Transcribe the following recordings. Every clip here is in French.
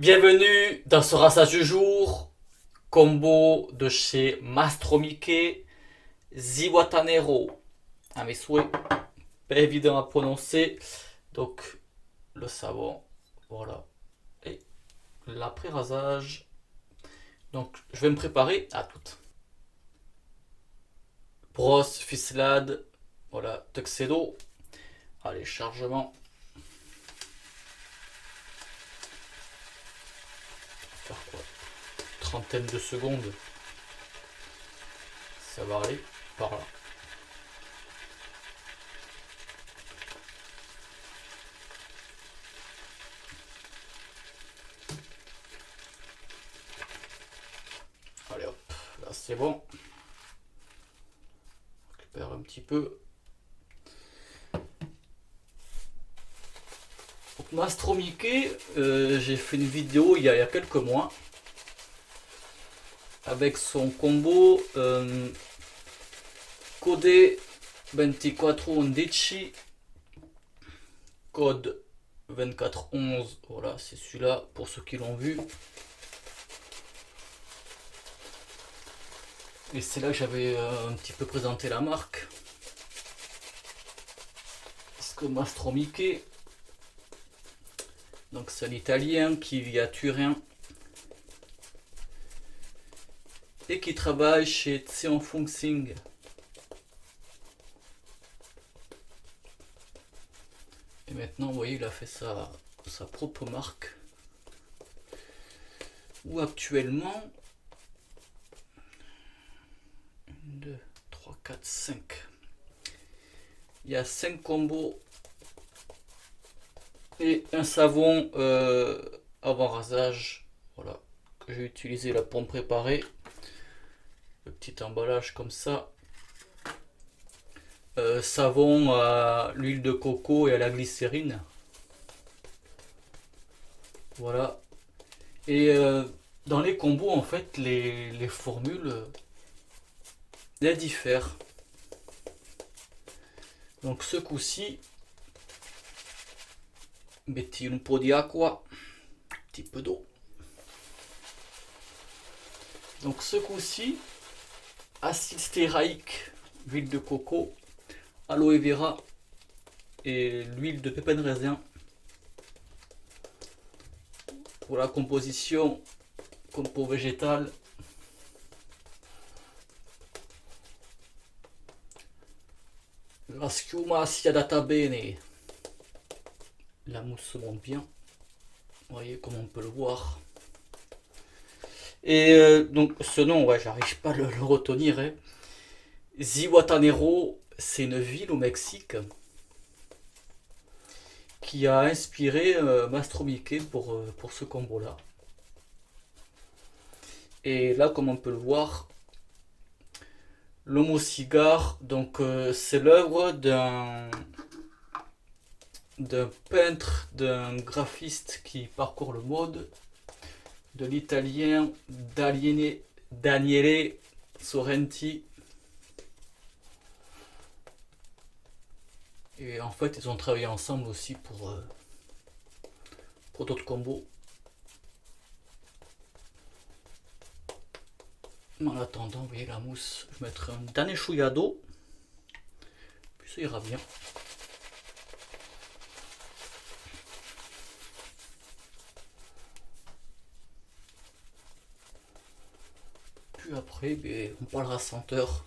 Bienvenue dans ce rassage du jour, combo de chez Mastromike, Ziwatanero. À mes souhaits, pas évident à prononcer. Donc le savon, voilà. Et l'après-rasage. Donc je vais me préparer à toutes. Brosse, ficelade, voilà, tuxedo. Allez, chargement. Faire quoi? Trentaine de secondes. Ça va aller par là. Allez hop, là c'est bon. On récupère un petit peu. Donc Mastromike, j'ai fait une vidéo il y a quelques mois avec son combo Code 2411 code 2411, voilà c'est celui-là pour ceux qui l'ont vu. Et c'est là que j'avais un petit peu présenté la marque. Parce que Mastromike, donc c'est un Italien qui vit à Turin et qui travaille chez Xion Fuxing. Et maintenant, vous voyez, il a fait sa propre marque. Où actuellement, 1, 2, 3, 4, 5. Il y a 5 combos et un savon avant rasage. Voilà, que j'ai utilisé là pour me préparer. Le petit emballage comme ça. Savon à l'huile de coco et à la glycérine. Voilà. Et dans les combos, en fait, les formules elles diffèrent. Donc ce coup-ci, metti un po' di acqua, un petit peu d'eau. Donc ce coup-ci, acide stéaraïque, huile de coco, aloe vera et l'huile de pépin de raisin. Pour la composition compo végétal. La schiuma si adatta bene. La mousse se monte bien. Vous voyez comme on peut le voir. Et donc ce nom, ouais, j'arrive pas à le retenir. Hein. Zihuatanejo, c'est une ville au Mexique qui a inspiré Mastromike pour ce combo-là. Et là, comme on peut le voir, l'homo cigare, donc c'est l'œuvre d'un peintre, d'un graphiste qui parcourt le monde, de l'italien Daniele Sorrenti. Et en fait, ils ont travaillé ensemble aussi pour d'autres combos. En attendant, vous voyez la mousse, je mettrai un dernier chouïa d'eau, puis ça ira bien. Puis après, on parlera senteur.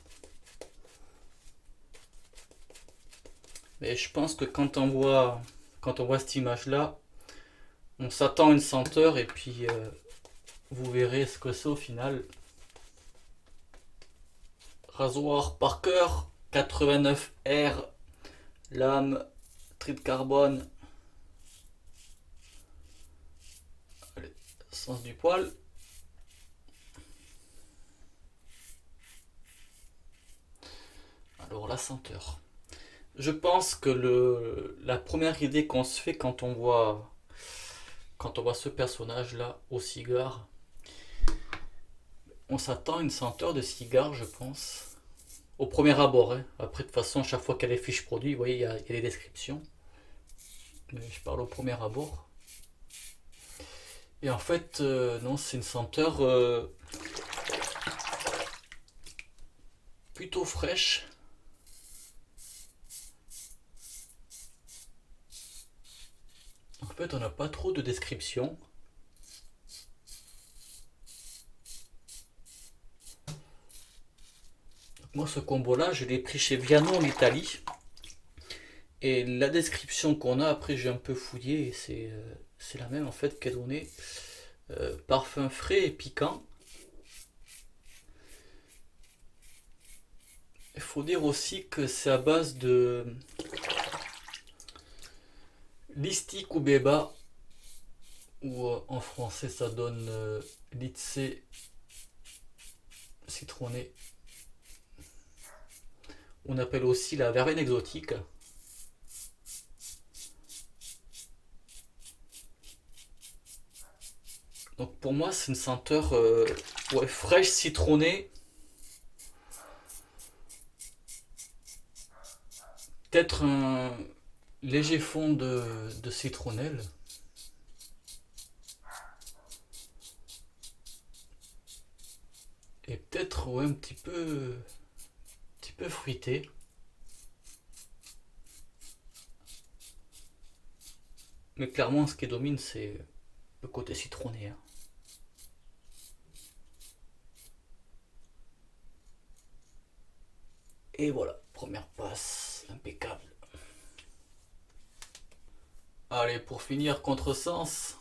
Mais je pense que quand on voit cette image-là, on s'attend à une senteur et puis vous verrez ce que c'est au final. Rasoir Parker 89R, lame tri de carbone. Allez, sens du poil. Alors la senteur. Je pense que la première idée qu'on se fait quand on voit ce personnage là au cigare, on s'attend à une senteur de cigare, je pense. Au premier abord. Hein. Après, de toute façon, chaque fois qu'il y a les fiches produits, vous voyez, il y a des descriptions. Mais je parle au premier abord. Et en fait, non, c'est une senteur plutôt fraîche. En fait, on n'a pas trop de description. Moi, ce combo-là, je l'ai pris chez Viano en Italie. Et la description qu'on a, après, j'ai un peu fouillé et c'est la même en fait qu'elle donnée. Parfum frais et piquant. Il faut dire aussi que c'est à base de Listic ou Beba, ou en français ça donne Litse citronné. On appelle aussi la verveine exotique. Donc pour moi c'est une senteur ouais, fraîche citronnée. Peut-être un léger fond de citronnelle. Et peut-être ouais, un petit peu fruité. Mais clairement ce qui domine c'est le côté citronné, hein. Et voilà, première passe, impeccable. Allez, pour finir, contresens.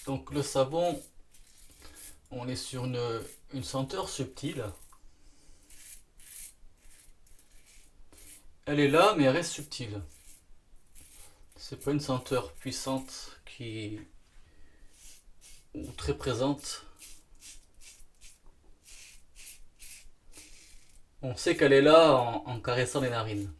Donc le savon, on est sur une senteur subtile. Elle est là, mais elle reste subtile. C'est pas une senteur puissante qui ou très présente. On sait qu'elle est là en caressant les narines.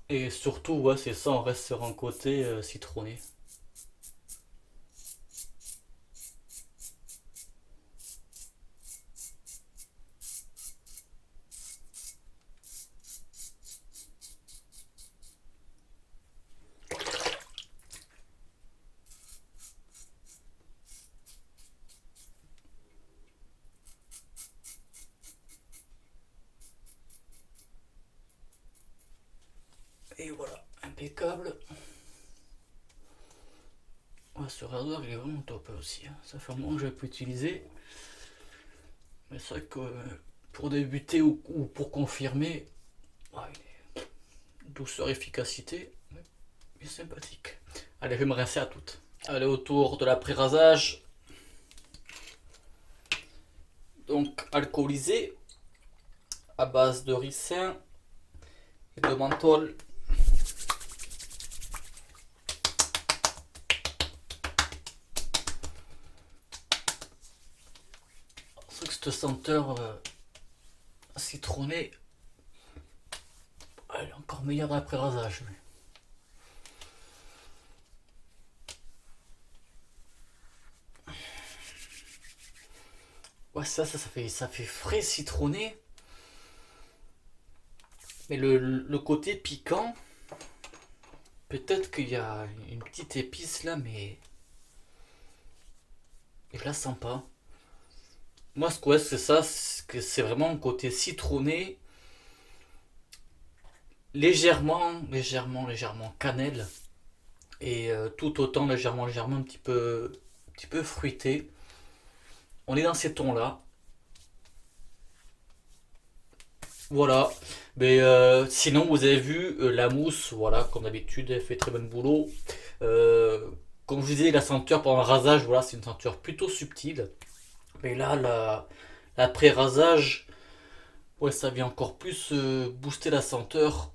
Et surtout, ouais, c'est ça, on reste sur un côté citronné. Et voilà, impeccable. Ouais, ce rasoir il est vraiment top aussi, hein. Ça fait un moment que je pu utiliser. Mais c'est vrai que pour débuter ou pour confirmer, ouais, douceur, efficacité, mais sympathique. Allez, je vais me rincer à toutes. Allez, autour de l'après-rasage. Donc, alcoolisé, à base de ricin et de menthol. C'est vrai que cette senteur citronnée, elle est encore meilleure dans l'après-rasage. Ouais, ça fait frais citronné. Mais le côté piquant, peut-être qu'il y a une petite épice là, mais je la sens pas. Moi, ce que c'est ça, c'est que c'est vraiment un côté citronné, légèrement cannelle, et tout autant légèrement un petit peu fruité. On est dans ces tons-là. Voilà. Mais sinon, vous avez vu la mousse, voilà, comme d'habitude, elle fait très bon boulot. Euh, Comme je vous disais, la senteur pendant le rasage, voilà, c'est une senteur plutôt subtile. Mais là, l'après-rasage, ouais, ça vient encore plus booster la senteur.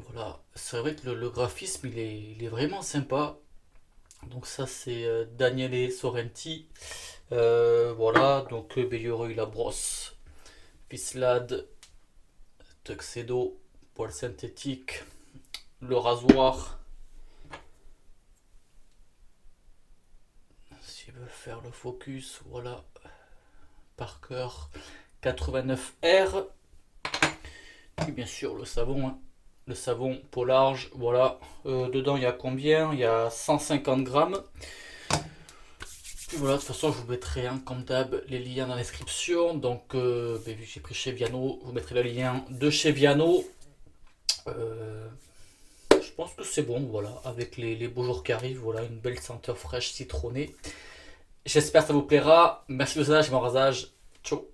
Voilà, c'est vrai que le graphisme, il est vraiment sympa. Donc ça, c'est Daniele Sorrenti. Voilà, donc Bellioreuil la brosse, Pislade, Tuxedo, poil synthétique, le rasoir. Si je veux faire le focus, voilà. Parker 89R. Et bien sûr le savon, hein. Le savon peau large, voilà. Dedans il y a combien? Il y a 150 grammes. Puis voilà, de toute façon je vous mettrai comme d'hab les liens dans la description. Donc vu que j'ai pris chez Viano, je vous mettrai le lien de chez Viano. Je pense que c'est bon, voilà, avec les beaux jours qui arrivent, voilà, une belle senteur fraîche citronnée. J'espère que ça vous plaira. Merci de votre rasage. Ciao.